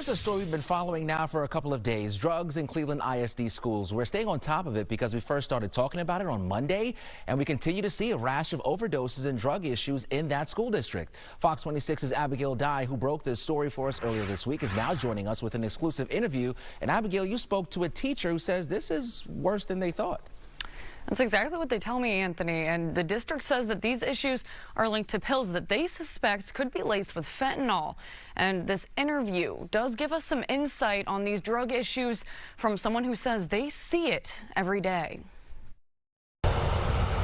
Here's a story we've been following now for a couple of days. Drugs in Cleveland ISD schools. We're staying on top of it because we first started talking about it on Monday, and we continue to see a rash of overdoses and drug issues in that school district. Fox 26's Abigail Dye, who broke this story for us earlier this week, is now joining us with an exclusive interview. And Abigail, you spoke to a teacher who says this is worse than they thought. That's exactly what they tell me, Anthony. And the district says that these issues are linked to pills that they suspect could be laced with fentanyl. And this interview does give us some insight on these drug issues from someone who says they see it every day.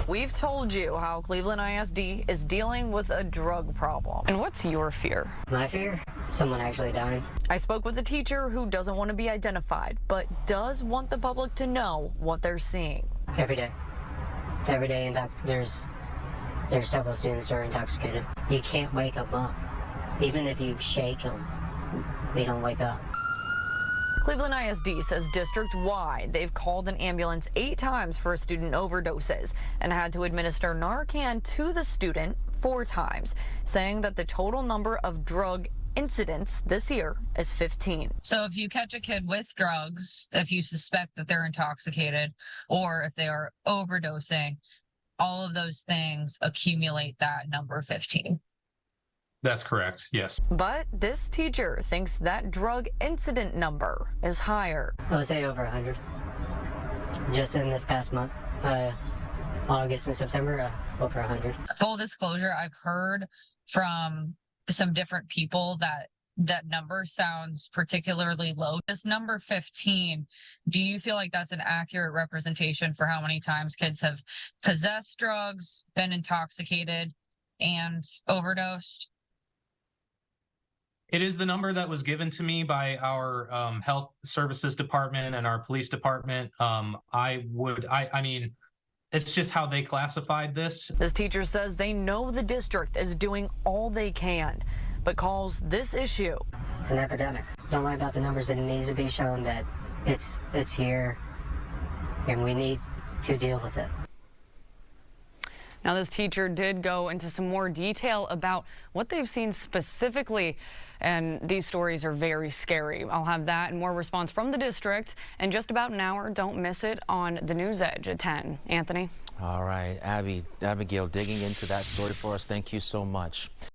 We've told you how Cleveland ISD is dealing with a drug problem. And what's your fear? My fear? Someone actually dying. I spoke with a teacher who doesn't want to be identified, but does want the public to know what they're seeing. Every day. Every day, there's several students that are intoxicated. You can't wake them up. Even if you shake them, they don't wake up. Cleveland ISD says district-wide, they've called an ambulance 8 times for student overdoses and had to administer Narcan to the student 4 times, saying that the total number of drug incidents this year is 15. So if you catch a kid with drugs, if you suspect that they're intoxicated or if they are overdosing, all of those things accumulate that number 15. That's correct, yes. But this teacher thinks that drug incident number is higher. I would say over 100. Just in this past month, August and September, over 100. Full disclosure, I've heard from some different people that number sounds particularly low. This number 15, do you feel like that's an accurate representation for how many times kids have possessed drugs, been intoxicated, and overdosed? It is the number that was given to me by our health services department and our police department. I mean, it's just how they classified this. This teacher says they know the district is doing all they can, but calls this issue. It's an epidemic. Don't lie about the numbers. It needs to be shown that it's here, and we need to deal with it. Now, this teacher did go into some more detail about what they've seen specifically, and these stories are very scary. I'll have that and more response from the district in just about an hour. Don't miss it on the News Edge at 10. Anthony? All right, Abigail digging into that story for us. Thank you so much.